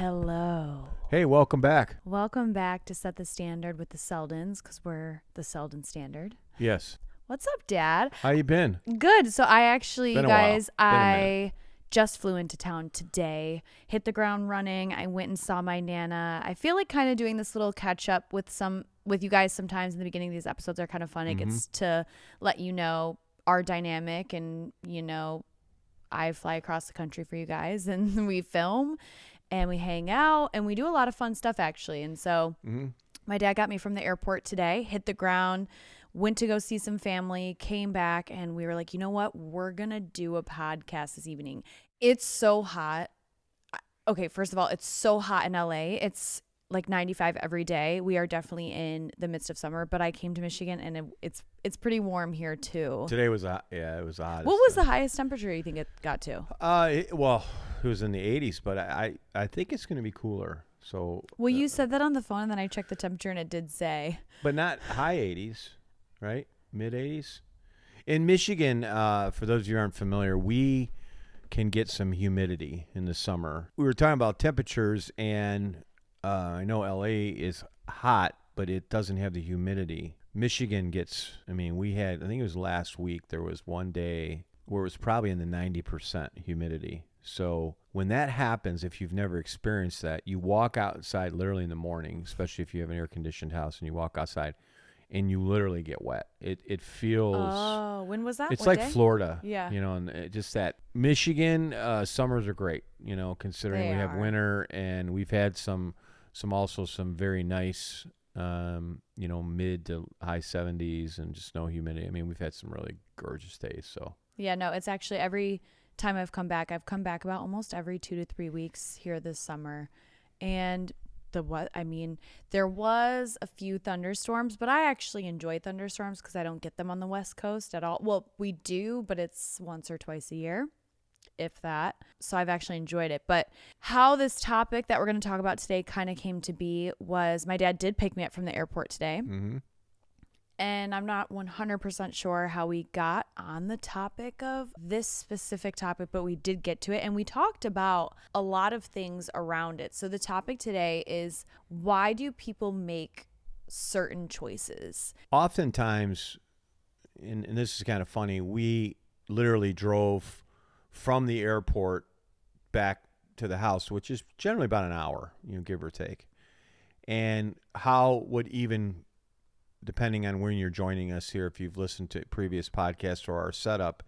Hello. Hey, welcome back. Welcome back to Set the Standard with the Seldons, because we're the Selden Standard. Yes. What's up, Dad? How you been? Good. So I actually, Been you a while. guys, Been a I just flew into town today, hit the ground running. I went and saw my Nana. I feel like kind of doing this little catch up with you guys sometimes in the beginning of these episodes are kind of fun. It gets to let you know our dynamic and, I fly across the country for you guys and we film and we hang out and we do a lot of fun stuff actually. And so my dad got me from the airport today, hit the ground, went to go see some family, came back, and we were like, you know what? We're going to do a podcast this evening. It's so hot. Okay, first of all, it's so hot in LA. It's like 95 every day. We are definitely in the midst of summer, but I came to Michigan and it's pretty warm here too. Today was hot. Yeah, it was hot. What was the highest temperature you think it got to? It was in the 80s, but I think it's going to be cooler. So Well, you said that on the phone, and then I checked the temperature, and it did say. But not high 80s, right? Mid 80s. In Michigan, for those of you who aren't familiar, we can get some humidity in the summer. We were talking about temperatures, and I know LA is hot, but it doesn't have the humidity. Michigan gets, I think it was last week, there was one day where it was probably in the 90% humidity. So when that happens, if you've never experienced that, you walk outside literally in the morning, especially if you have an air-conditioned house, and you walk outside and you literally get wet. It feels... Oh, when was that? It's What like day? Florida. Yeah. And just that. Michigan, summers are great, considering They we have are. winter, and we've had some very nice, mid to high 70s and just no humidity. We've had some really gorgeous days. So Yeah, no, it's actually every time I've come back about almost every 2 to 3 weeks here this summer. And there was a few thunderstorms, but I actually enjoy thunderstorms because I don't get them on the West Coast at all. Well, we do, but it's once or twice a year, if that. So I've actually enjoyed it. But how this topic that we're going to talk about today kind of came to be was my dad did pick me up from the airport today. mm-hmm. And I'm not 100% sure how we got on the topic of this specific topic, but we did get to it. And we talked about a lot of things around it. So the topic today is, why do people make certain choices? Oftentimes, and this is kind of funny, we literally drove from the airport back to the house, which is generally about an hour, give or take. And how would even... depending on when you're joining us here, if you've listened to previous podcasts or our setup,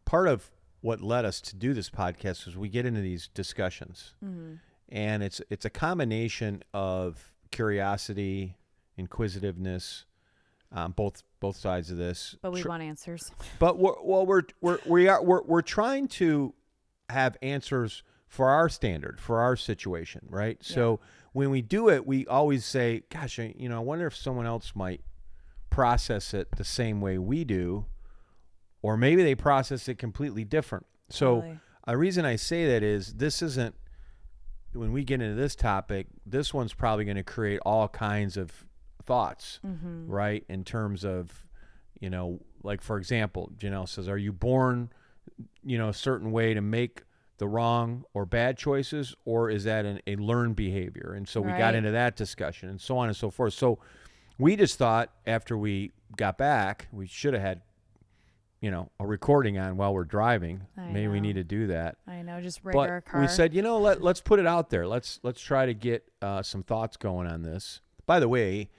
part of what led us to do this podcast was we get into these discussions. Mm-hmm. And it's a combination of curiosity, inquisitiveness, both sides of this. But we want answers. But we're trying to have answers for our standard, for our situation, right? Yeah. So when we do it, we always say, gosh, I wonder if someone else might process it the same way we do, or maybe they process it completely different. So a reason I say that is this isn't, when we get into this topic, this one's probably going to create all kinds of thoughts, right? In terms of, like, for example, Genelle says, are you born, a certain way to make the wrong or bad choices, or is that a learned behavior? And so we got into that discussion and so on and so forth. So we just thought after we got back, we should have had, a recording on while we're driving. Maybe we need to do that. I know, just rig our car. We said, let's put it out there. Let's try to get some thoughts going on this. By the way,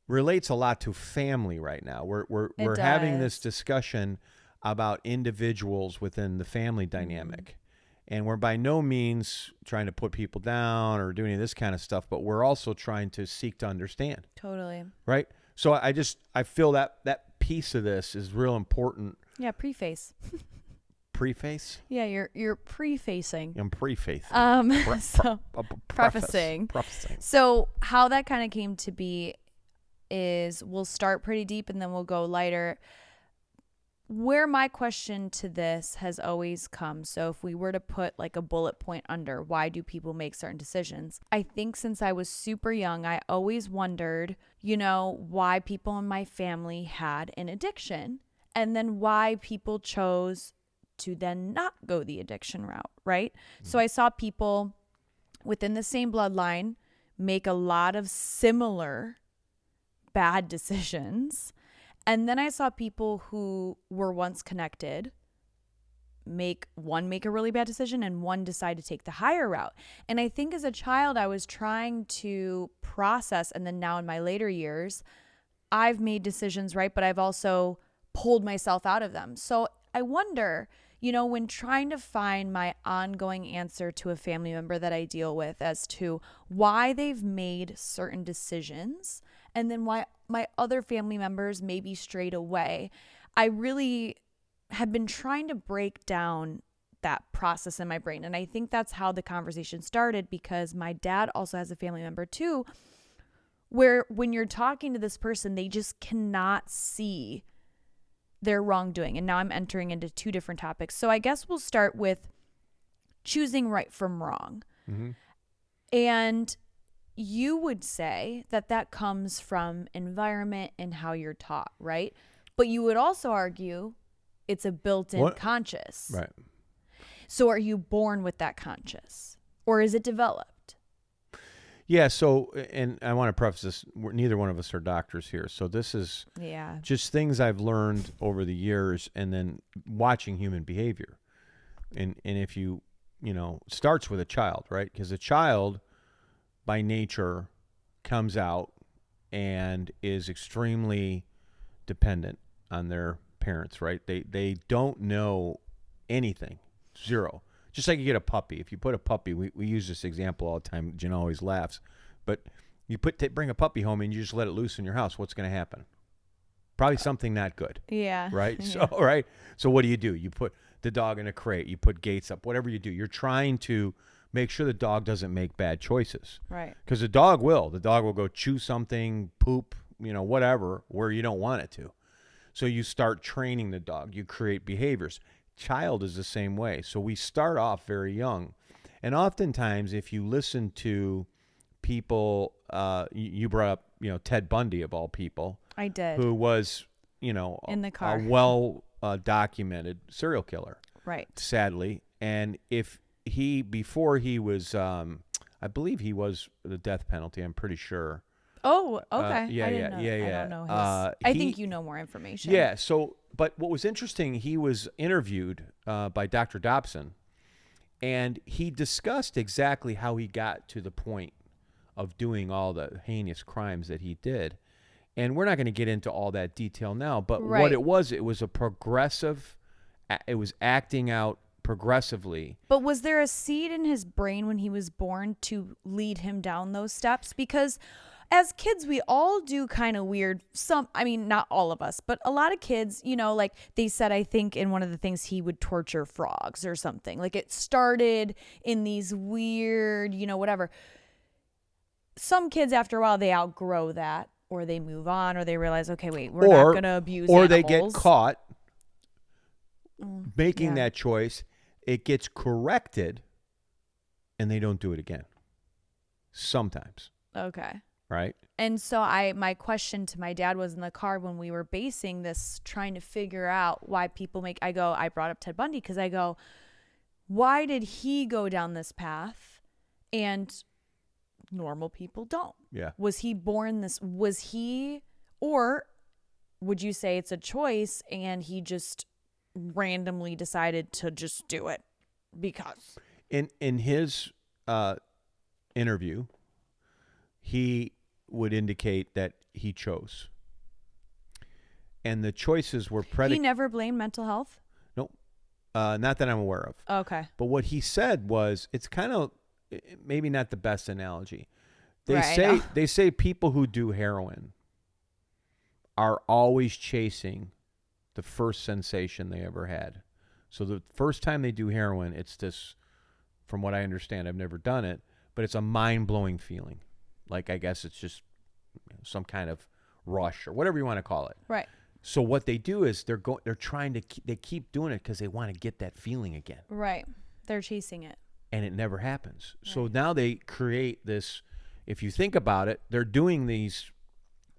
relates a lot to family right now. We're having this discussion about individuals within the family dynamic. And we're by no means trying to put people down or do any of this kind of stuff, but we're also trying to seek to understand. Totally. Right? So I feel that piece of this is real important. Yeah, preface. Preface? Yeah, you're prefacing. I'm prefacing. Prefacing. So how that kind of came to be is we'll start pretty deep and then we'll go lighter. Where my question to this has always come, so if we were to put like a bullet point under why do people make certain decisions, I think since I was super young, I always wondered, why people in my family had an addiction, and then why people chose to then not go the addiction route, right? Mm-hmm. So I saw people within the same bloodline make a lot of similar bad decisions. And then I saw people who were once connected make a really bad decision and one decide to take the higher route. And I think as a child, I was trying to process, and then now in my later years, I've made decisions, right? But I've also pulled myself out of them. So I wonder, when trying to find my ongoing answer to a family member that I deal with as to why they've made certain decisions and then why my other family members maybe strayed away, I really have been trying to break down that process in my brain. And I think that's how the conversation started, because my dad also has a family member too, where when you're talking to this person, they just cannot see their wrongdoing. And now I'm entering into two different topics. So I guess we'll start with choosing right from wrong. Mm-hmm. And you would say that comes from environment and how you're taught, right? But you would also argue it's a built-in conscious. Right. So are you born with that conscious, or is it developed? Yeah. So, and I want to preface this, neither one of us are doctors here. So this is just things I've learned over the years and then watching human behavior. And if you starts with a child, right? Because a child by nature comes out and is extremely dependent on their parents, right? They don't know anything. Zero. Just like you get a puppy. If you put a puppy, we use this example all the time. Jen always laughs. But you bring a puppy home and you just let it loose in your house. What's going to happen? Probably something not good. Yeah. Right? Yeah. So, right? So what do? You put the dog in a crate. You put gates up. Whatever you do. You're trying to make sure the dog doesn't make bad choices. Right. Because the dog will. The dog will go chew something, poop, whatever, where you don't want it to. So you start training the dog. You create behaviors. Child is the same way. So we start off very young. And oftentimes, if you listen to people, you brought up, Ted Bundy of all people. I did. Who was, in the car. a well-documented serial killer. Right. Sadly. And before he was, I believe he was the death penalty, I'm pretty sure. Oh, okay. I don't know his. I think you know more information. Yeah. So, but what was interesting, he was interviewed by Dr. Dobson, and he discussed exactly how he got to the point of doing all the heinous crimes that he did. And we're not going to get into all that detail now, but what it was a progressive, it was acting out progressively. But was there a seed in his brain when he was born to lead him down those steps? Because as kids, we all do kind of weird, not all of us, but a lot of kids, like they said, I think in one of the things he would torture frogs or something. Like it started in these weird, whatever. Some kids, after a while, they outgrow that, or they move on, or they realize, okay, wait, we're not going to abuse animals. Or they get caught making that choice. It gets corrected, and they don't do it again. Sometimes. Okay. Right. And so my question to my dad was in the car when we were basing this, trying to figure out why people I brought up Ted Bundy because I go, why did he go down this path and normal people don't? Yeah. Was he born this? Or would you say it's a choice and he just randomly decided to just do it because? In his interview, he would indicate that he chose. And the choices were He never blamed mental health? Nope. Not that I'm aware of. Okay. But what he said was, it's kind of maybe not the best analogy. They say people who do heroin are always chasing the first sensation they ever had. So the first time they do heroin, it's this, from what I understand, I've never done it, but it's a mind-blowing feeling. Like, I guess it's just some kind of rush or whatever you want to call it. Right. So what they do is they keep doing it because they want to get that feeling again. Right. They're chasing it. And it never happens. Right. So now they create this, if you think about it, they're doing these,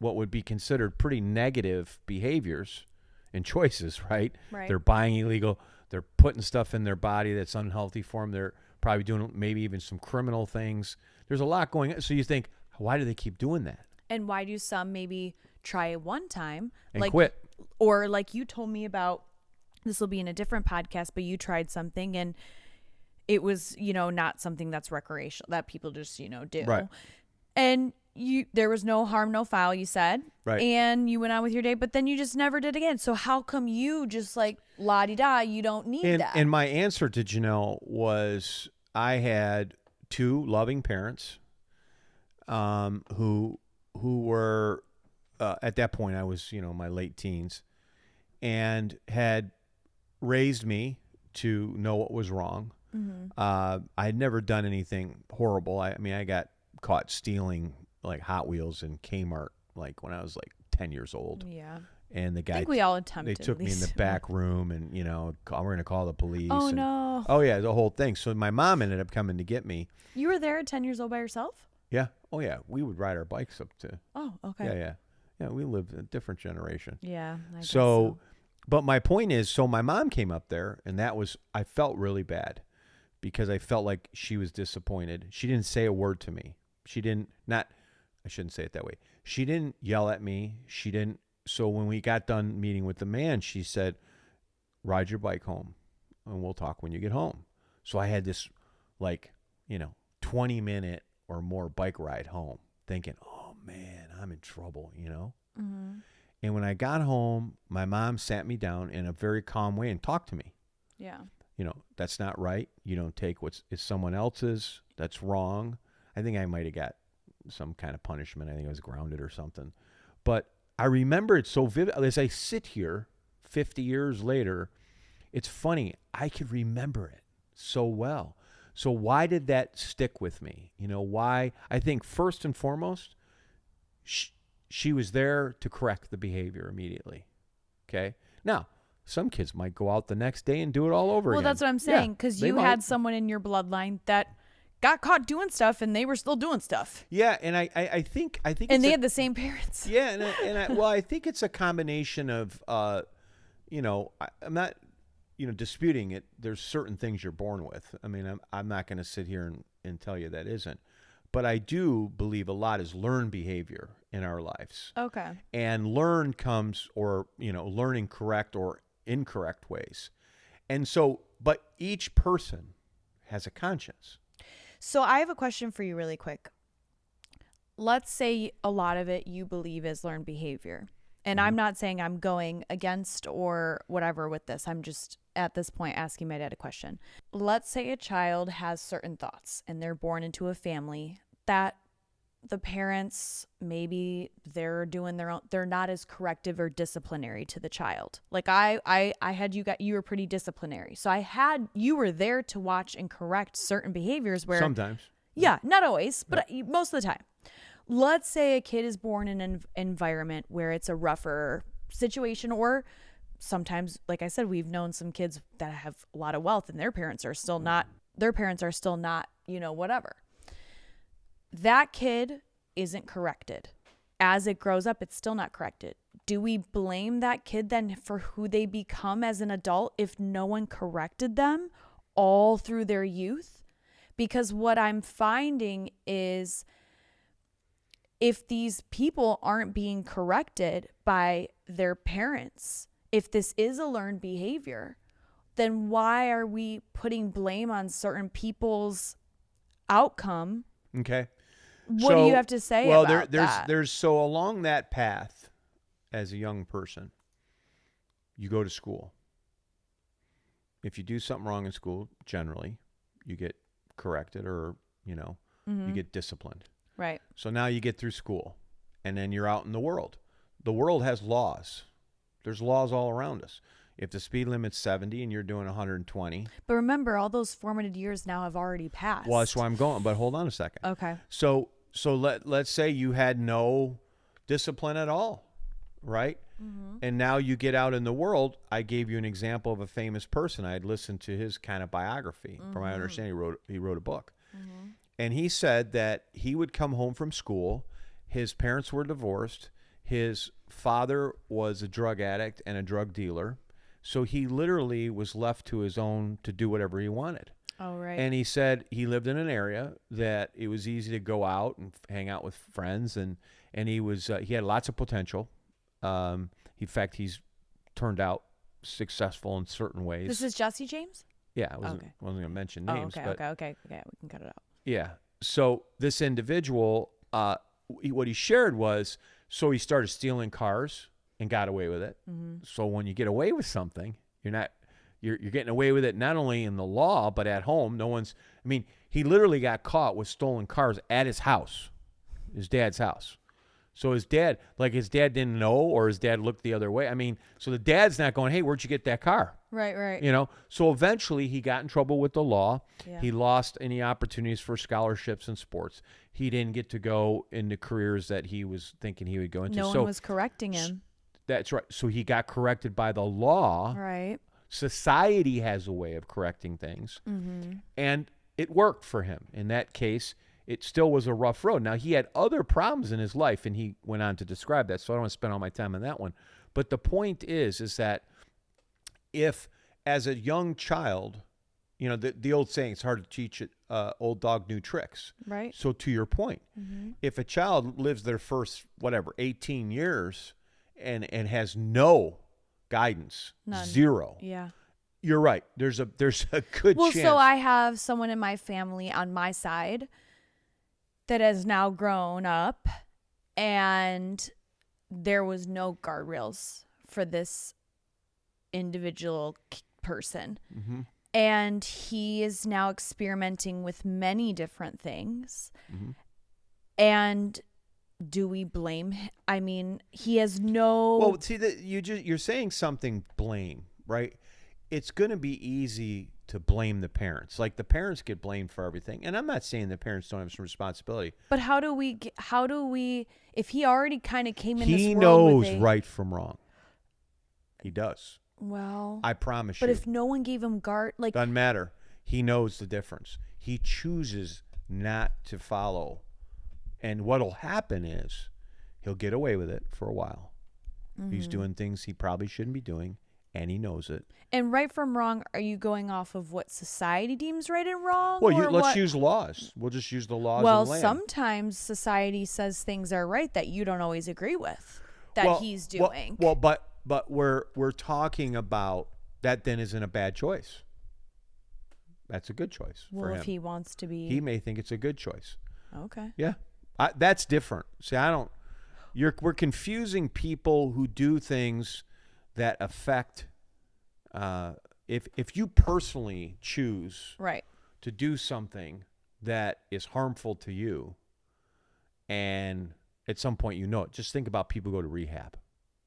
what would be considered pretty negative behaviors and choices, right? Right. They're buying illegal, they're putting stuff in their body that's unhealthy for them. They're probably doing maybe even some criminal things. There's a lot going on. So you think, why do they keep doing that? And why do some maybe try it one time and quit? Or like you told me about, this will be in a different podcast, but you tried something and it was, not something that's recreational, that people just, do. Right. And there was no harm, no foul, you said. Right. And you went on with your day, but then you just never did again. So how come you just like la-di-da, you don't need that? And my answer to Genelle was, I had 2 loving parents who were, at that point I was, my late teens, and had raised me to know what was wrong. Mm-hmm. I had never done anything horrible. I mean, I got caught stealing like Hot Wheels in Kmart like when I was like 10 years old. Yeah. And the guy, I think we all attempted. They took me in the back room and, we're going to call the police. Oh, and, no. Oh, yeah, the whole thing. So my mom ended up coming to get me. You were there at 10 years old by yourself? Yeah. Oh, yeah. We would ride our bikes up to. Oh, okay. Yeah. Yeah, we lived in a different generation. Yeah. I guess so, but my point is, so my mom came up there, and I felt really bad because I felt like she was disappointed. She didn't say a word to me. I shouldn't say it that way. She didn't yell at me. So when we got done meeting with the man, she said, ride your bike home and we'll talk when you get home. So I had this 20-minute or more bike ride home thinking, oh man, I'm in trouble, Mm-hmm. And when I got home, my mom sat me down in a very calm way and talked to me. Yeah. That's not right. You don't take what's someone else's. That's wrong. I think I might have got some kind of punishment. I think I was grounded or something. But I remember it so vividly. As I sit here 50 years later, it's funny. I could remember it so well. So why did that stick with me? Why? I think first and foremost, she was there to correct the behavior immediately. Okay? Now, some kids might go out the next day and do it all over again. Well, that's what I'm saying, because you had someone in your bloodline that got caught doing stuff and they were still doing stuff. Yeah, and I think and they had the same parents. Yeah, I think it's a combination of I'm not disputing it. There's certain things you're born with. I mean, I'm not going to sit here and tell you that isn't. But I do believe a lot is learned behavior in our lives. Okay. And learn comes learning correct or incorrect ways. And so, but each person has a conscience. So I have a question for you really quick. Let's say a lot of it you believe is learned behavior. And I'm not saying I'm going against or whatever with this. I'm just at this point asking my dad a question. Let's say a child has certain thoughts and they're born into a family that the parents, maybe they're doing their own, they're not as corrective or disciplinary to the child. Like I had you were pretty disciplinary. So you were there to watch and correct certain behaviors where sometimes. Yeah, not always, but most of the time. Let's say a kid is born in an environment where it's a rougher situation, or sometimes, like I said, we've known some kids that have a lot of wealth and their parents are still not, whatever. That kid isn't corrected. As it grows up, it's still not corrected. Do we blame that kid then for who they become as an adult if no one corrected them all through their youth? Because what I'm finding is if these people aren't being corrected by their parents, if this is a learned behavior, then why are we putting blame on certain people's outcome? Okay. What do you have to say about that? There's so along that path as a young person, you go to school. If you do something wrong in school, generally, you get corrected or, you get disciplined. Right. So now you get through school and then you're out in the world. The world has laws. There's laws all around us. If the speed limit's 70 and you're doing 120. But remember, all those formative years now have already passed. Well, that's why I'm going. But hold on a second. Okay. So let's say you had no discipline at all, right? Mm-hmm. And now you get out in the world. I gave you an example of a famous person. I had listened to his kind of biography. Mm-hmm. From my understanding, he wrote a book. Mm-hmm. And he said that he would come home from school. His parents were divorced. His father was a drug addict and a drug dealer. So he literally was left to his own to do whatever he wanted. Oh, right. And he said he lived in an area that it was easy to go out and hang out with friends, and he had lots of potential. In fact, he's turned out successful in certain ways. This is Jesse James? Yeah, I wasn't going to mention names. Okay. We can cut it out. Yeah. So this individual, what he shared was, so he started stealing cars and got away with it. Mm-hmm. So when you get away with something, you're getting away with it not only in the law but at home. He literally got caught with stolen cars at his house, his dad's house. So his dad didn't know, or his dad looked the other way. So the dad's not going, hey, where'd you get that car? Right. So eventually he got in trouble with the law. Yeah. He lost any opportunities for scholarships in sports. He didn't get to go into careers that he was thinking he would go into. No one was correcting him. That's right. So he got corrected by the law. Right. Society has a way of correcting things. Mm-hmm. And it worked for him. In that case, it still was a rough road. Now, he had other problems in his life, and he went on to describe that, so I don't want to spend all my time on that one. But the point is that if, as a young child, the old saying, it's hard to teach old dog new tricks. Right. So to your point, mm-hmm. if a child lives their first, 18 years and has no guidance, None. zero. Yeah. You're right. There's a good chance. Well, so I have someone in my family on my side that has now grown up, and there was no guardrails for this individual person. Mm-hmm. And he is now experimenting with many different things. Mm-hmm. And do we blame him? He has no... Well, see, you're saying something blame, right? It's going to be easy to blame the parents. Like, the parents get blamed for everything. And I'm not saying the parents don't have some responsibility. But how do we, if he already kind of came in this world He knows right from wrong. He does. Well, I promise you. But if no one gave him doesn't matter. He knows the difference. He chooses not to follow. And what'll happen is he'll get away with it for a while. Mm-hmm. He's doing things he probably shouldn't be doing, and he knows it. And right from wrong, are you going off of what society deems right and wrong? Well, let's use laws. We'll just use the laws of the land. Sometimes society says things are right that you don't always agree with that he's doing. But we're talking about that then isn't a bad choice. That's a good choice for him. Well, if he wants to be... He may think it's a good choice. Okay. Yeah. That's different. See, we're confusing people who do things that affect, if you personally choose to do something that is harmful to you, and at some point it, just think about people who go to rehab,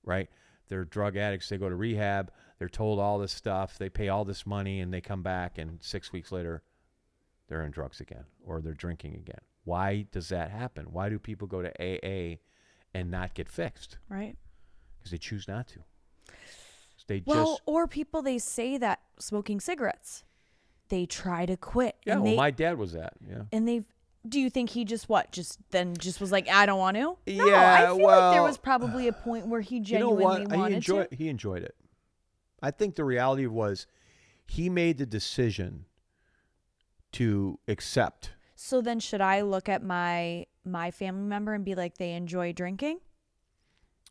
right? They're drug addicts. They go to rehab. They're told all this stuff. They pay all this money, and they come back, and 6 weeks later, they're on drugs again, or they're drinking again. Why does that happen? Why do people go to AA and not get fixed? Right. Because they choose not to. Or people, they say that smoking cigarettes, they try to quit. Yeah, my dad was that. Yeah. And do you think he just was like, I don't want to? Yeah, no, I feel like there was probably a point where he genuinely wanted to. He enjoyed it. I think the reality was he made the decision to accept. So then should I look at my family member and be like, they enjoy drinking?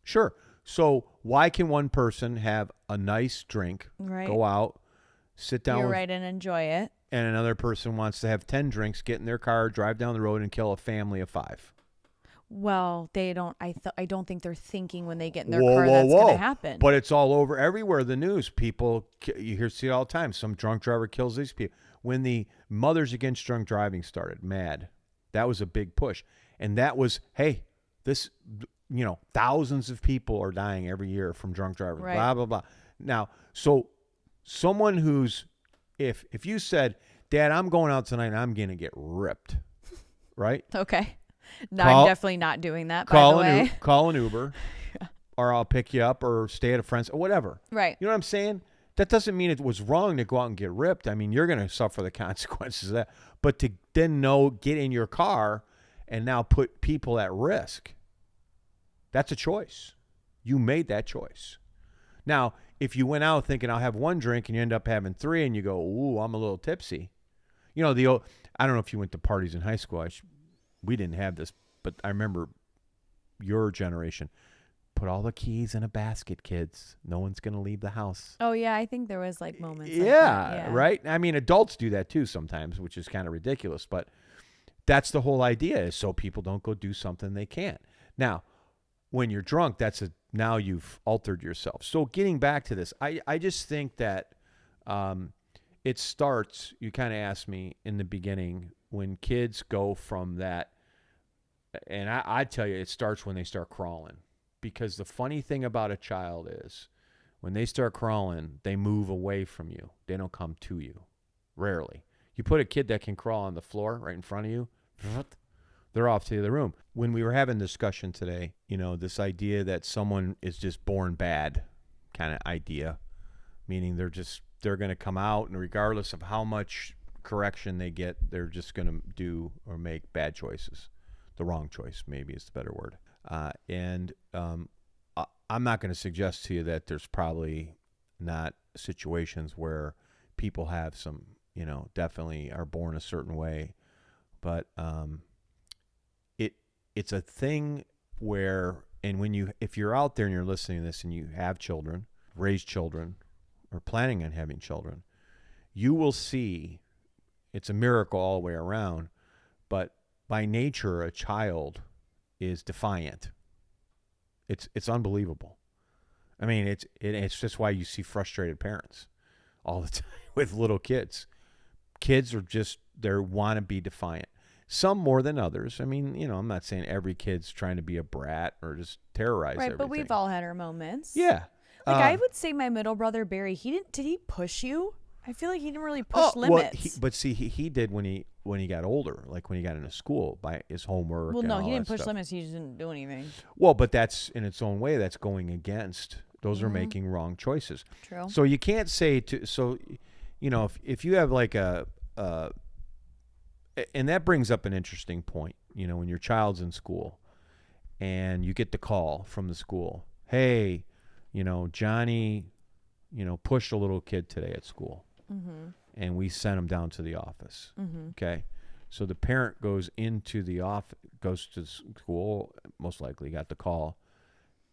Sure. So why can one person have a nice drink, go out, sit down and enjoy it, and another person wants to have 10 drinks, get in their car, drive down the road, and kill a family of 5? Well, they don't. I don't think they're thinking when they get in their car that's going to happen. But it's all over everywhere. The news, people, you see it all the time. Some drunk driver kills these people. When the Mothers Against Drunk Driving started, MAD, that was a big push, and that was, hey, this, thousands of people are dying every year from drunk driving. Right. Blah blah blah. Now, so someone who's, if you said, Dad, I'm going out tonight and I'm going to get ripped, right? Okay. No, I'm definitely not doing that, by the way. Call an Uber, or I'll pick you up, or stay at a friend's, or whatever. Right. You know what I'm saying? That doesn't mean it was wrong to go out and get ripped. I mean, you're going to suffer the consequences of that. But to then get in your car and now put people at risk, that's a choice. You made that choice. Now, if you went out thinking I'll have one drink and you end up having 3 and you go, ooh, I'm a little tipsy, You know, I don't know if you went to parties in high school. We didn't have this, but I remember your generation. Put all the keys in a basket, kids. No one's going to leave the house. Oh, yeah. I think there was like moments Yeah, like that. Yeah, right? I mean, adults do that too sometimes, which is kind of ridiculous. But that's the whole idea, is so people don't go do something they can't. Now, when you're drunk, now you've altered yourself. So getting back to this, I just think that it starts, you kind of asked me in the beginning, when kids go from that, and I tell you, it starts when they start crawling. Because the funny thing about a child is when they start crawling, they move away from you. They don't come to you. Rarely. You put a kid that can crawl on the floor right in front of you, they're off to the other room. When we were having discussion today, this idea that someone is just born bad kind of idea, meaning they're going to come out, and regardless of how much correction they get, they're just going to do or make bad choices. The wrong choice, maybe, is the better word. I'm not going to suggest to you that there's probably not situations where people have some, definitely are born a certain way. But it's a thing where, and if you're out there and you're listening to this and you have children, raised children, or planning on having children, you will see it's a miracle all the way around. But by nature, a child is defiant. It's unbelievable. I mean, it's just why you see frustrated parents all the time with little kids. Kids are they want to be defiant. Some more than others. I mean, I'm not saying every kid's trying to be a brat or just terrorize everything. Right, but we've all had our moments. Yeah. Like I would say my middle brother, Barry, did he push you? I feel like he didn't really push limits. But see, he did when he got older, like when he got into school, by his homework. Well, no, he didn't push stuff. limits. He just didn't do anything. Well, but that's in its own way. That's going against. Those are making wrong choices. True. So you can't say if you have like and that brings up an interesting point. When your child's in school, and you get the call from the school, hey, Johnny, pushed a little kid today at school. Mm-hmm. And we sent him down to the office. Mm-hmm. Okay. So the parent goes into the office, goes to school, most likely got the call.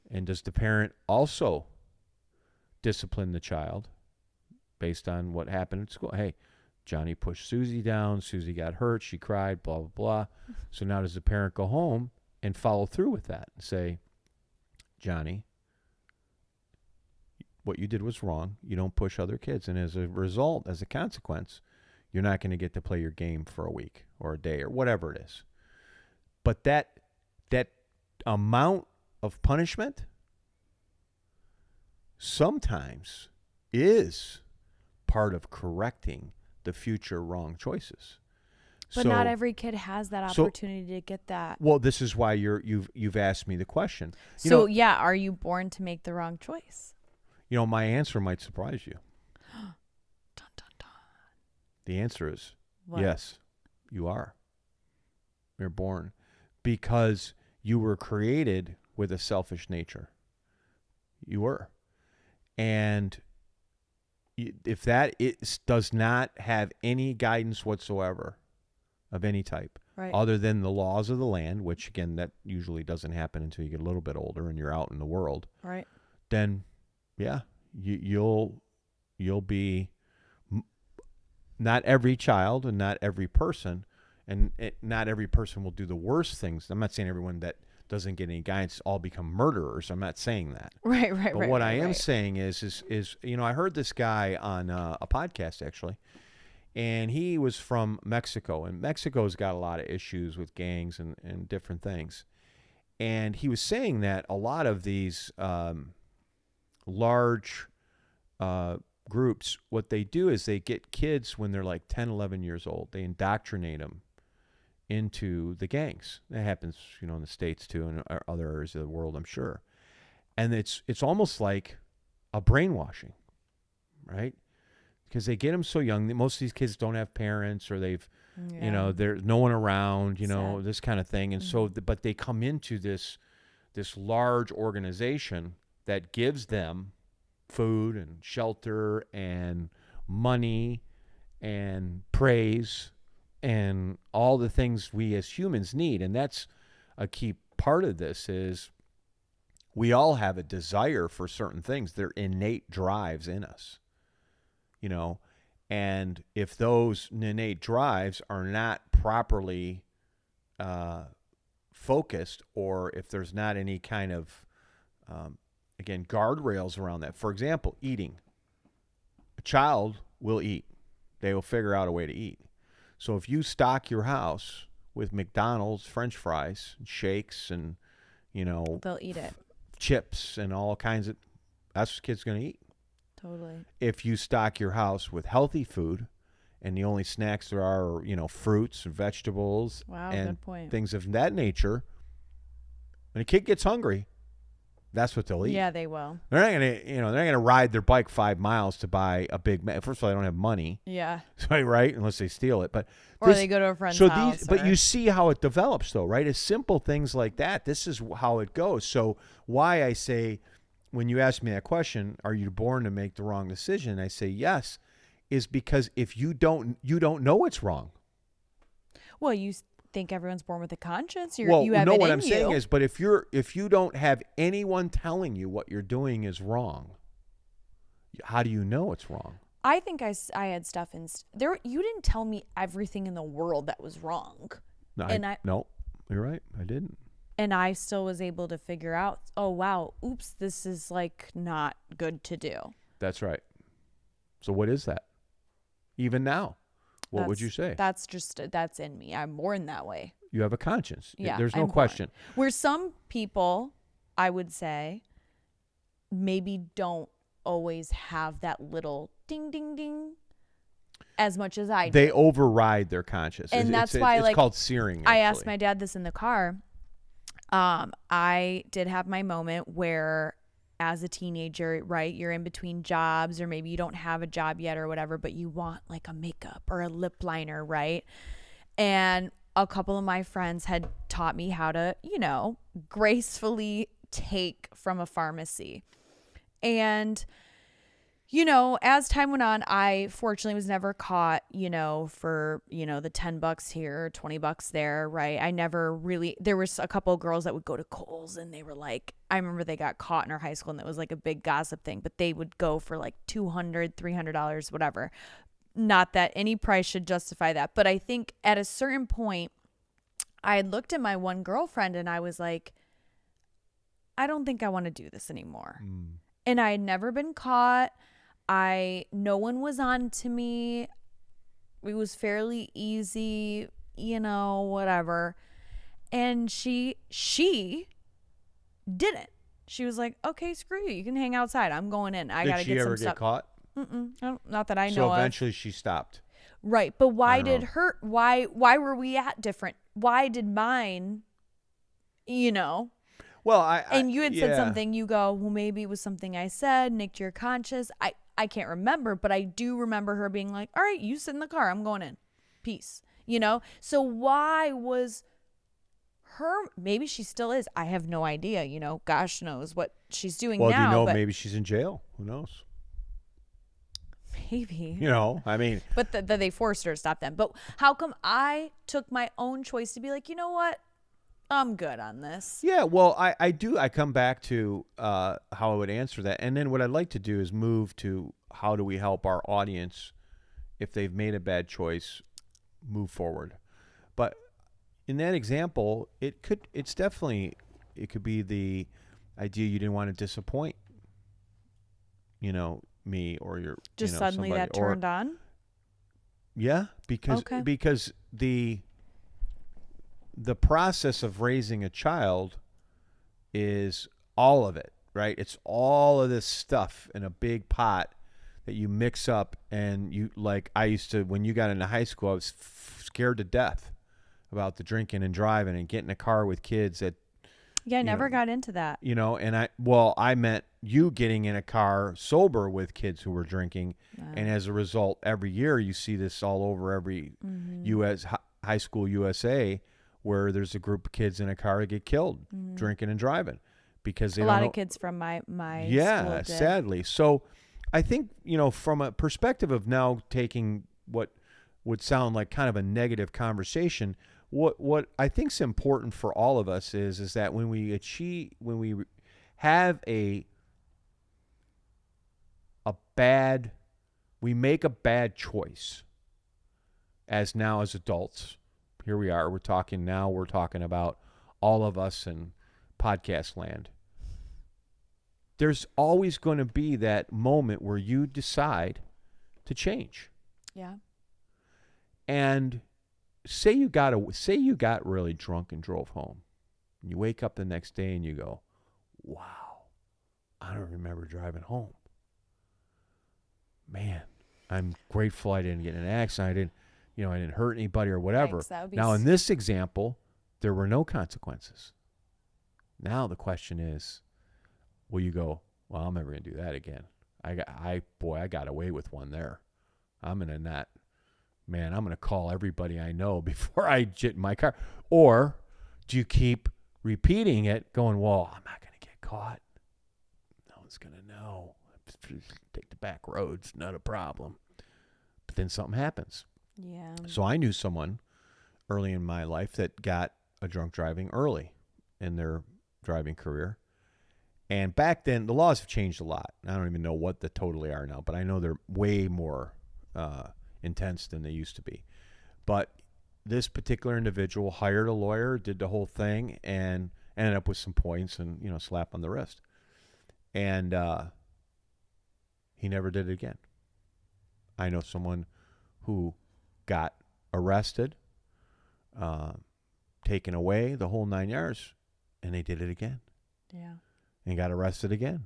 And does the parent also discipline the child based on what happened at school? Hey, Johnny pushed Susie down. Susie got hurt. She cried, blah, blah, blah. So now does the parent go home and follow through with that and say, Johnny, what you did was wrong. You don't push other kids. And as a result, as a consequence, you're not going to get to play your game for a week or a day or whatever it is. But that amount of punishment sometimes is part of correcting the future wrong choices. But not every kid has that opportunity to get that. Well, this is why you've asked me the question. Are you born to make the wrong choice? My answer might surprise you. Dun, dun, dun. The answer is what? Yes, you are. You're born because you were created with a selfish nature. You were. And if that does not have any guidance whatsoever of any type, right, other than the laws of the land, which, again, that usually doesn't happen until you get a little bit older and you're out in the world, right, then, yeah, you'll be not every child and not every person, and not every person will do the worst things. I'm not saying everyone that doesn't get any guidance all become murderers. I'm not saying that. Right. But what I am saying is I heard this guy on a podcast actually, and he was from Mexico, and Mexico's got a lot of issues with gangs and different things. And he was saying that a lot of these large groups, what they do is they get kids when they're like 10, 11 years old. They indoctrinate them into the gangs. That happens, in the States too, and other areas of the world, I'm sure. And it's almost like a brainwashing, right? Because they get them so young. Most of these kids don't have parents, or they've, there's no one around, Sad. this kind of thing. And so, but they come into this large organization that gives them food and shelter and money and praise and all the things we as humans need. And that's a key part of this is we all have a desire for certain things. They're innate drives in us, you know, and if those innate drives are not properly focused, or if there's not any kind of, again, guardrails around that. For example, eating. A child will eat. They will figure out a way to eat. So if you stock your house with McDonald's, French fries, and shakes, and, you know, they'll eat it. Chips and all kinds of, that's what kids going to eat. Totally. If you stock your house with healthy food and the only snacks there are, you know, fruits and vegetables and good point. things of that nature, when a kid gets hungry, that's what they'll eat. Yeah, they will. They're not gonna, you know, they're not gonna ride their bike 5 miles to buy a Big Mac. First of all, they don't have money. Yeah. So, right, unless they steal it. But or they go to a friend's house. But you see how it develops, though, right? It's simple things like that. This is how it goes. So why I say, when you ask me that question, are you born to make the wrong decision? I say yes, is because if you don't know it's wrong. Well, you think everyone's born with a conscience. You have it what in I'm saying is, but if you don't have anyone telling you what you're doing is wrong, how do you know it's wrong? I think I had stuff in there. You didn't tell me everything in the world that was wrong. No, you're right. I didn't. And I still was able to figure out, oh, wow, oops, this is like not good to do. That's right. So what is that? Even now, what would you say? That's in me. I'm born that way. You have a conscience. Yeah, there's no question. Where some people, I would say, maybe don't always have that little ding, ding, ding as much as I do. They override their conscience. And that's why it's called searing. Actually. I asked my dad this in the car. I did have my moment where, as a teenager, right, you're in between jobs, or maybe you don't have a job yet or whatever, but you want like a makeup or a lip liner, right? And a couple of my friends had taught me how to, you know, gracefully take from a pharmacy. And, you know, as time went on, I fortunately was never caught, you know, for, you know, the $10 here, $20 there, right? I never really, there was a couple of girls that would go to Kohl's and they were like, I remember they got caught in our high school and it was like a big gossip thing, but they would go for like $200, $300, whatever. Not that any price should justify that. But I think at a certain point, I had looked at my one girlfriend and I was like, I don't think I want to do this anymore. And I had never been caught. No one was on to me. It was fairly easy, you know, whatever. And she didn't. She was like, okay, screw you. You can hang outside. I'm going in. I got to get some stuff. Did she ever get caught? Not that I know So of. eventually she stopped. Right. But why why were we at different? Why did mine, you know? Well, and you had said something, you go, well, maybe it was something I said, nicked your conscience. I can't remember, but I do remember her being like, all right, you sit in the car. I'm going in. Peace. You know? So why was her, maybe she still is. I have no idea, you know, gosh knows what she's doing now. Well, do you know maybe she's in jail? Who knows? Maybe. You know, I mean. But they forced her to stop them. But how come I took my own choice to be like, you know what? I'm good on this. Yeah, well, I do. I come back to how I would answer that. And then what I'd like to do is move to how do we help our audience, if they've made a bad choice, move forward. But in that example, it could be the idea you didn't want to disappoint, you know, me or your just you know, suddenly somebody. That turned on. Yeah, because the process of raising a child is all of it, right? It's all of this stuff in a big pot that you mix up. And you, like I used to, when you got into high school, I was scared to death about the drinking and driving and getting in a car with kids that. Yeah, I never got into that. You know, and I meant you getting in a car sober with kids who were drinking. Wow. And as a result, every year you see this all over every U.S. high school USA, where there's a group of kids in a car that get killed drinking and driving because they a don't lot know. of kids from my yeah, school did. Sadly. So I think, you know, from a perspective of now taking what would sound like kind of a negative conversation. What I think is important for all of us is that when we have we make a bad choice as adults. Here we are. We're talking about all of us in podcast land. There's always going to be that moment where you decide to change. Yeah. And say you got really drunk and drove home. And you wake up the next day and you go, "Wow, I don't remember driving home. Man, I'm grateful I didn't get in an accident. I didn't hurt anybody or whatever." Now, in this example, there were no consequences. Now the question is, will you go, "Well, I'm never going to do that again. I got away with one there. I'm going to call everybody I know before I get in my car." Or do you keep repeating it, going, "Well, I'm not going to get caught. No one's going to know. Take the back roads, not a problem." But then something happens. Yeah. So I knew someone early in my life that got a drunk driving early in their driving career. And back then, the laws have changed a lot. I don't even know what they totally are now, but I know they're way more intense than they used to be. But this particular individual hired a lawyer, did the whole thing, and ended up with some points and, slap on the wrist. And he never did it again. I know someone who got arrested, taken away, the whole 9 yards, and they did it again. Yeah. And got arrested again.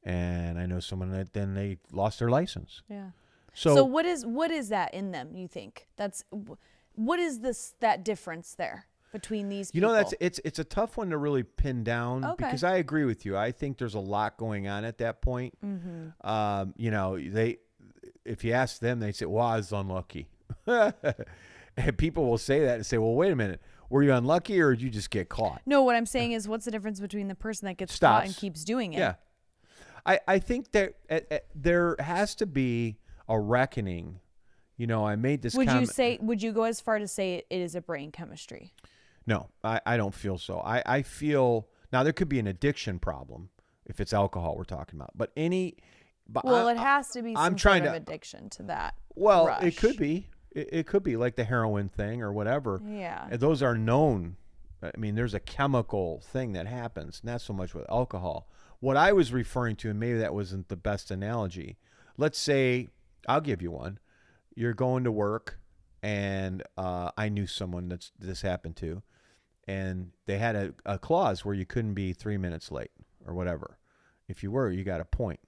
And I know someone that then they lost their license. Yeah. So what is that in them, you think? What is that difference there between these people? It's a tough one to really pin down, because I agree with you. I think there's a lot going on at that point. Mm-hmm. If you ask them, they say, "Well, I was unlucky." And people will say that and say, "Well, wait a minute. Were you unlucky or did you just get caught?" No, what I'm saying is, what's the difference between the person that gets Stops. caught and keeps doing it? Yeah. I think that there has to be a reckoning. I made this comment. Would you go as far to say it is a brain chemistry? No, I don't feel so. I feel, now there could be an addiction problem if it's alcohol we're talking about. But it has to be some sort of addiction to that. Well, rush. It could be. It could be like the heroin thing or whatever. Yeah. And those are known. I mean, there's a chemical thing that happens, not so much with alcohol. What I was referring to, and maybe that wasn't the best analogy, let's say, I'll give you one. You're going to work, and I knew someone that this happened to, and they had a clause where you couldn't be 3 minutes late or whatever. If you were, you got a point,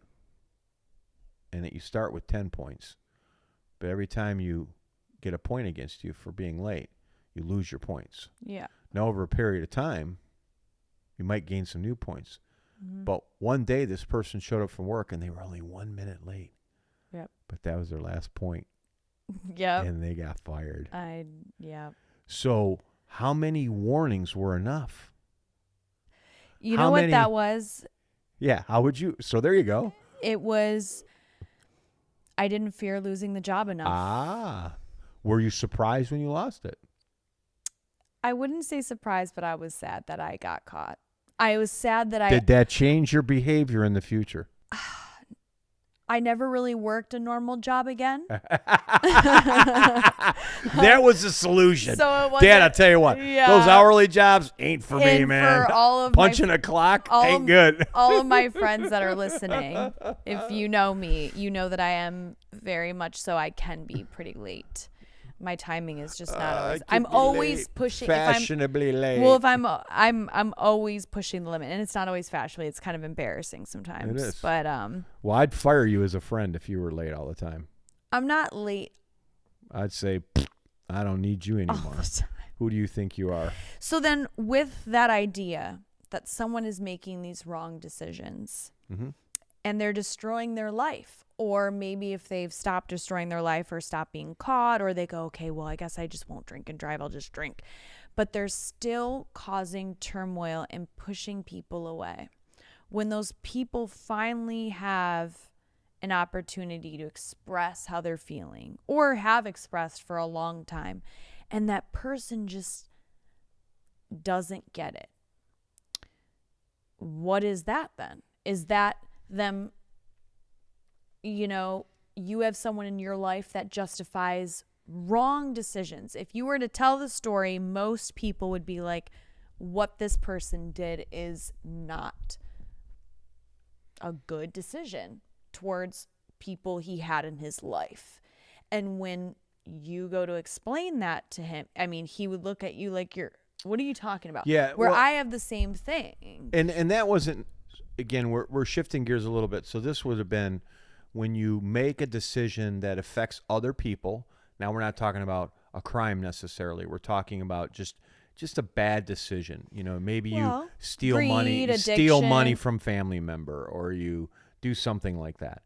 and that you start with 10 points. But every time you get a point against you for being late, you lose your points. Yeah. Now, over a period of time, you might gain some new points. Mm-hmm. But one day, this person showed up from work, and they were only 1 minute late. Yep. But that was their last point. Yep. And they got fired. Yeah. So how many warnings were enough? You know what that was? Yeah. How would you? So there you go. It was, I didn't fear losing the job enough. Ah. Were you surprised when you lost it? I wouldn't say surprised, but I was sad that I got caught. I was sad that Did that change your behavior in the future? I never really worked a normal job again. That was the solution. So it wasn't, Dad, I'll tell you what. Yeah. Those hourly jobs ain't for me, man. For all of punching a clock ain't good. All of my friends that are listening, if you know me, you know that I am very much so. I can be pretty late. My timing is just not always. I'm always late, pushing. fashionably late. Well, if I'm always pushing the limit, and it's not always fashionably. It's kind of embarrassing sometimes. It is. But well, I'd fire you as a friend if you were late all the time. I'm not late. I'd say, I don't need you anymore. All the time. Who do you think you are? So then, with that idea that someone is making these wrong decisions, mm-hmm. and they're destroying their life. Or maybe if they've stopped destroying their life or stopped being caught, or they go, okay, well, I guess I just won't drink and drive. I'll just drink. But they're still causing turmoil and pushing people away. When those people finally have an opportunity to express how they're feeling or have expressed for a long time, and that person just doesn't get it. What is that then? Is that them, you have someone in your life that justifies wrong decisions. If you were to tell the story, most people would be like, what this person did is not a good decision towards people he had in his life. And when you go to explain that to him, I mean, he would look at you like what are you talking about? Yeah. Where I have the same thing. And that wasn't, again, we're shifting gears a little bit. So this would have been when you make a decision that affects other people. Now we're not talking about a crime necessarily. We're talking about just a bad decision. Maybe you steal greed, money addiction. from family member, or you do something like that.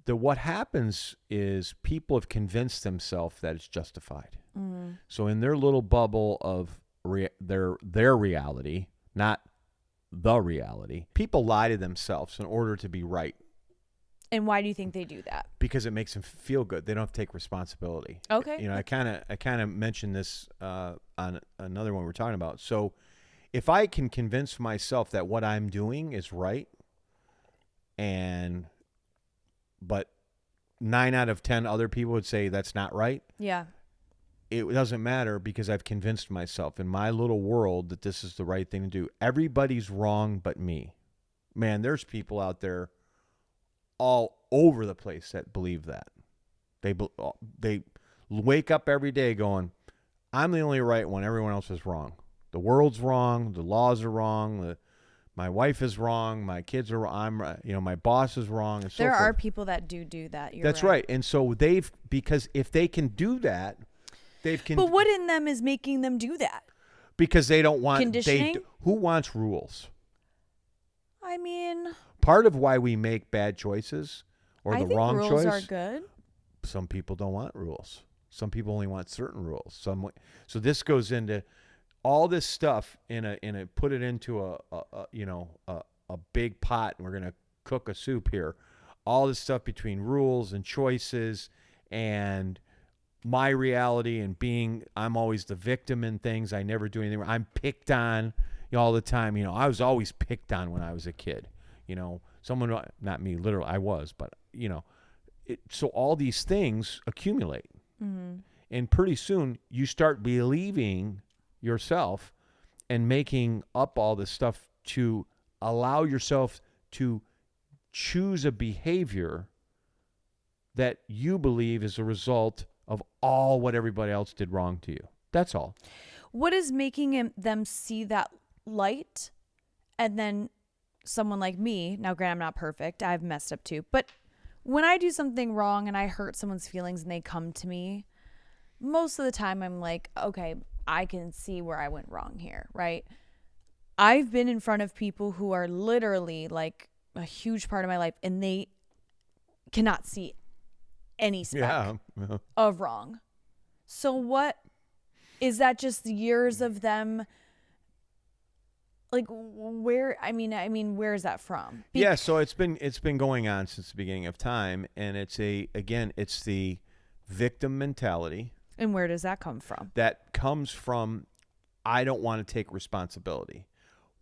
What happens is people have convinced themselves that it's justified. Mm. So in their little bubble of their reality, not the reality, people lie to themselves in order to be right. And why do you think they do that? Because it makes them feel good. They don't have to take responsibility. Okay. I kind of mentioned this on another one we're talking about. So if I can convince myself that what I'm doing is right, but 9 out of 10 other people would say that's not right. Yeah. It doesn't matter because I've convinced myself in my little world that this is the right thing to do. Everybody's wrong but me. Man, there's people out there all over the place that believe that. They wake up every day going, I'm the only right one. Everyone else is wrong. The world's wrong. The laws are wrong. My wife is wrong. My kids are wrong. My boss is wrong. And so there forth. are people that do that. That's right. And so because if they can do that, But what in them is making them do that? Because they don't want conditioning. Who wants rules? I mean, part of why we make bad choices or the wrong choice. Rules are good. Some people don't want rules. Some people only want certain rules. So this goes into all this stuff put it into a big pot, and we're gonna cook a soup here. All this stuff between rules and choices and my reality and I'm always the victim in things. I never do anything. I'm picked on all the time. I was always picked on when I was a kid. Someone, not me, literally, I was, but so all these things accumulate. Mm-hmm. And pretty soon you start believing yourself and making up all this stuff to allow yourself to choose a behavior that you believe is a result of what everybody else did wrong to you. That's all. What is making them see that light? And then someone like me, now granted I'm not perfect, I've messed up too, but when I do something wrong and I hurt someone's feelings and they come to me, most of the time I'm like, okay, I can see where I went wrong here, right? I've been in front of people who are literally like a huge part of my life and they cannot see any speck of wrong. So what is that? Just years of them? Like where? I mean, where is that from? So it's been going on since the beginning of time, and it's the victim mentality. And where does that come from? That comes from I don't want to take responsibility.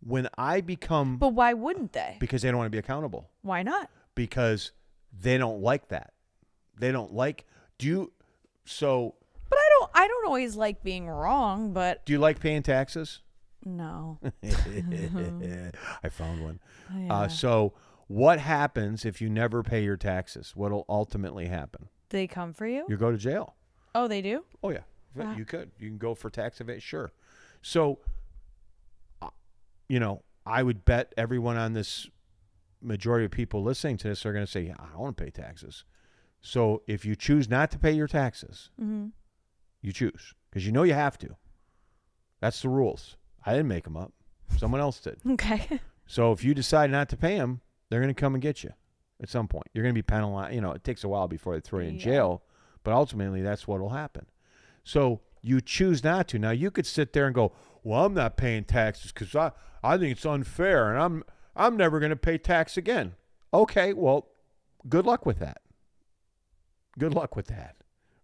When I become, but why wouldn't they? Because they don't want to be accountable. Why not? Because they don't like that. They don't like. But I don't always like being wrong. But do you like paying taxes? No. I found one. Yeah. So what happens if you never pay your taxes? What'll ultimately happen? They come for you? You go to jail. Oh, they do? Oh, yeah. Wow. You can go for tax evasion. Sure. So, I would bet everyone on this, majority of people listening to this are going to say, I don't want to pay taxes. So if you choose not to pay your taxes, mm-hmm. you choose because you have to. That's the rules. I didn't make them up. Someone else did. Okay. So if you decide not to pay them, they're going to come and get you at some point. You're going to be penalized. It takes a while before they throw you in jail, but ultimately that's what will happen. So you choose not to. Now you could sit there and go, well, I'm not paying taxes because I think it's unfair and I'm never going to pay tax again. Okay, well, good luck with that. Good luck with that,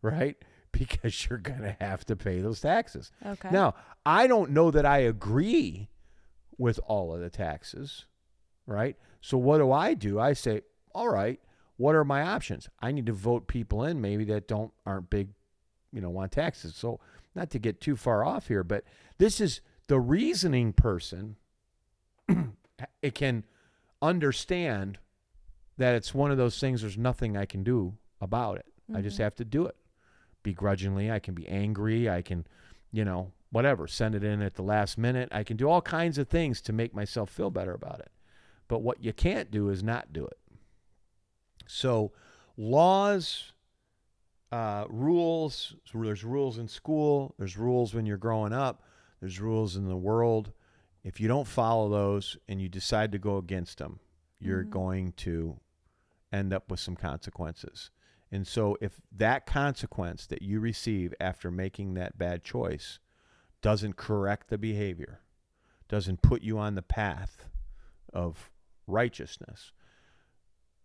right? Because you're going to have to pay those taxes. Okay. Now, I don't know that I agree with all of the taxes, right? So what do? I say, all right, what are my options? I need to vote people in maybe that aren't big, want taxes. So not to get too far off here, but this is the reasoning person. It can understand that it's one of those things there's nothing I can do about it. I just have to do it. Begrudgingly, I can be angry, I can, whatever, send it in at the last minute. I can do all kinds of things to make myself feel better about it. But what you can't do is not do it. So laws, rules, so there's rules in school, there's rules when you're growing up, there's rules in the world. If you don't follow those and you decide to go against them, you're going to end up with some consequences. And so if that consequence that you receive after making that bad choice doesn't correct the behavior, doesn't put you on the path of righteousness,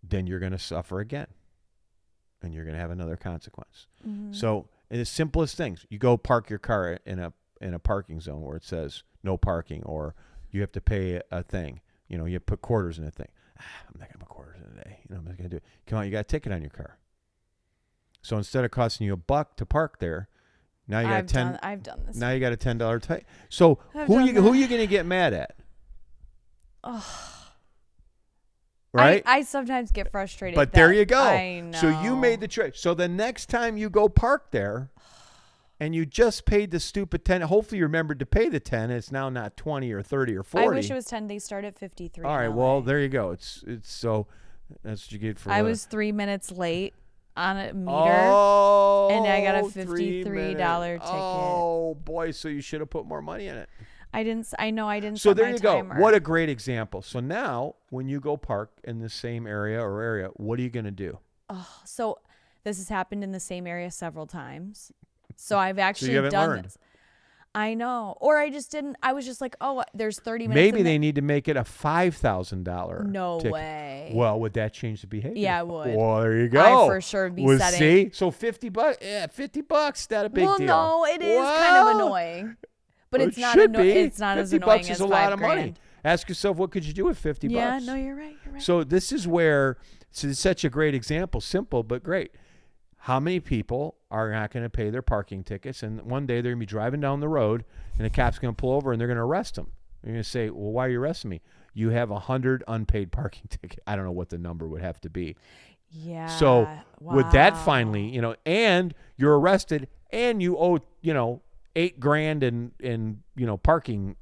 then you're going to suffer again. And you're going to have another consequence. So in the simplest things, you go park your car in a parking zone where it says no parking, or you have to pay a thing. You put quarters in a thing. I'm not going to put quarters in a day. I'm not going to do it. Come on, you got a ticket on your car. So instead of costing you $1 to park there, now you got I've done this. Now you got a $10 ticket. So who are you going to get mad at? Right? I sometimes get frustrated. But there you go. I know. So you made the choice. So the next time you go park there and you just paid the stupid 10, hopefully you remembered to pay the 10. It's now not 20 or 30 or 40. I wish it was 10. They start at 53. All right. Well, there you go. It's so that's what you get for I was 3 minutes late on a meter, and I got a $53 ticket. Oh boy! So you should have put more money in it. I didn't. So there you go. What a great example. So now, when you go park in the same area, what are you going to do? Oh, so this has happened in the same area several times. So I've actually done learned. This. I know. Or I just didn't. I was just like, oh, there's 30 minutes. Maybe they need to make it a $5,000. No ticket. way. Well, would that change the behavior? Yeah, it would. Well, there you go. I for sure would be setting. See? So $50. Yeah, $50. Not a big deal. Well, no, it is kind of annoying. But it's not. It's not as annoying as $5,000. $50 is a lot of money. Ask yourself, what could you do with $50? Yeah, no, you're right. You're right. So this is where, it's such a great example, simple but great. How many people are not going to pay their parking tickets, and one day they're going to be driving down the road, and the cop's going to pull over, and they're going to arrest them. They're going to say, well, why are you arresting me? You have 100 unpaid parking tickets. I don't know what the number would have to be. Yeah. So with that finally, and you're arrested, and you owe, $8,000 in parking,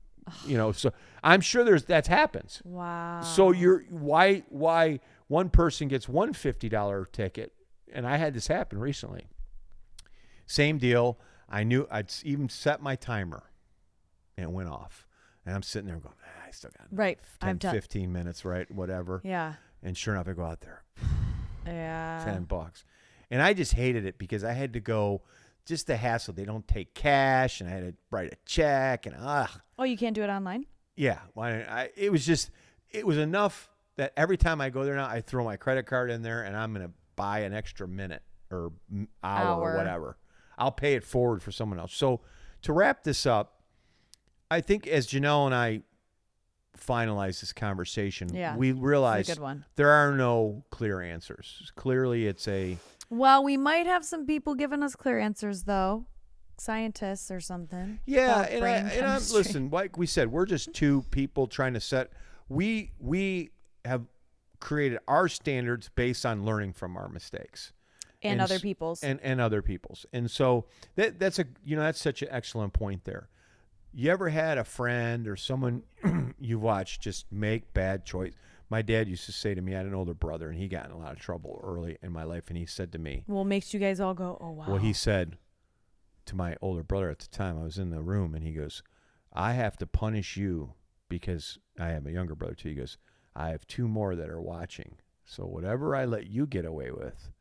so I'm sure that happens. Wow. So why one person gets one $50 ticket, and I had this happen recently. Same deal. I knew I'd even set my timer, and it went off. And I'm sitting there going, I still got 10, 15 minutes, right? Whatever. Yeah. And sure enough, I go out there. Yeah. $10. And I just hated it because I had to go, just the hassle. They don't take cash, and I had to write a check, and Oh, you can't do it online? Yeah. It was enough that every time I go there now, I throw my credit card in there, and I'm going to buy an extra minute or hour or whatever. I'll pay it forward for someone else. So to wrap this up, I think as Genelle and I finalize this conversation, we realize there are no clear answers. Clearly, it's well, we might have some people giving us clear answers, though. Scientists or something. Yeah, and listen, like we said, we're just two people trying to set. We have created our standards based on learning from our mistakes and other people's and other people's. And so that's such an excellent point there. You ever had a friend or someone you watched just make bad choice? My dad used to say to me, I had an older brother, and he got in a lot of trouble early in my life, and he said to me, well, makes you guys all go, oh, wow. Well, he said to my older brother at the time, I was in the room, and he goes, I have to punish you because I have a younger brother too. He goes, I have two more that are watching. So whatever I let you get away with,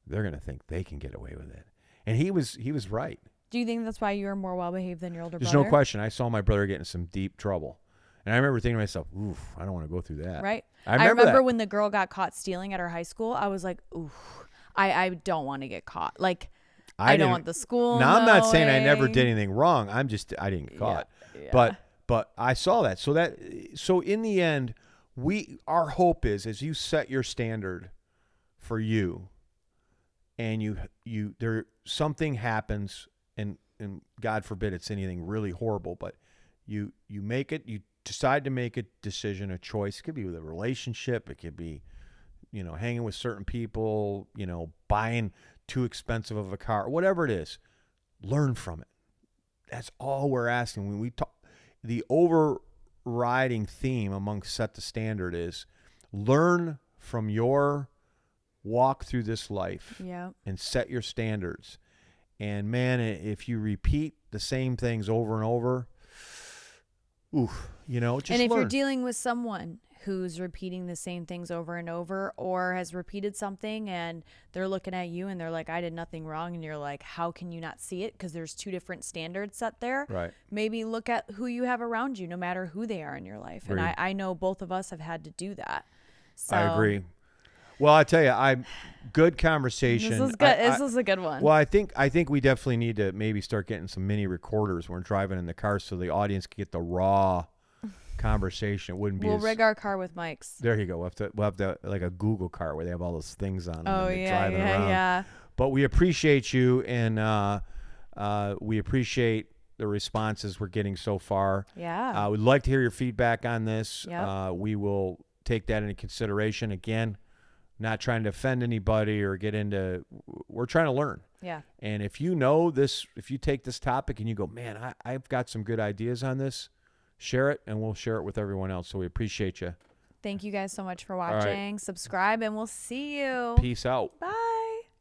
they're going to think they can get away with it. And he was right. Do you think that's why you're more well-behaved than your older brother? There's no question. I saw my brother get in some deep trouble. And I remember thinking to myself, oof, I don't want to go through that. Right. I remember that. when the girl got caught stealing at her high school, I was like, oof, I don't want to get caught. Like, I don't want the school. Now, I'm not saying I knowing. never did anything wrong. I didn't get caught. Yeah. But I saw that. So in the end, our hope is, as you set your standard for you, and something happens, and God forbid it's anything really horrible, but you decide to make a decision, a choice. It could be with a relationship. It could be, hanging with certain people, buying too expensive of a car, whatever it is. Learn from it. That's all we're asking. When we talk, the overriding theme among Set the Standard is learn from your walk through this life and set your standards. And man, if you repeat the same things over and over, just and if learn. you're dealing with someone who's repeating the same things over and over, or has repeated something and they're looking at you and they're like, I did nothing wrong. And you're like, how can you not see it? Because there's two different standards set there. Right. Maybe look at who you have around you, no matter who they are in your life. Agreed. And I know both of us have had to do that. So I agree. Well, I tell you, good conversation. This is good. This is a good one. Well, I think we definitely need to maybe start getting some mini recorders when we're driving in the car, so the audience can get the raw conversation. It wouldn't be. We'll rig our car with mics. There you go. We'll have to like a Google car where they have all those things on them. Oh, and driving around. yeah. But we appreciate you, and we appreciate the responses we're getting so far. Yeah. We'd like to hear your feedback on this. Yep. We will take that into consideration. Again, not trying to offend anybody or get into. We're trying to learn. Yeah. And if you know this, if you take this topic and you go, man, I've got some good ideas on this, share it, and we'll share it with everyone else. So we appreciate you. Thank you guys so much for watching. Subscribe, and we'll see you. Peace out. Bye.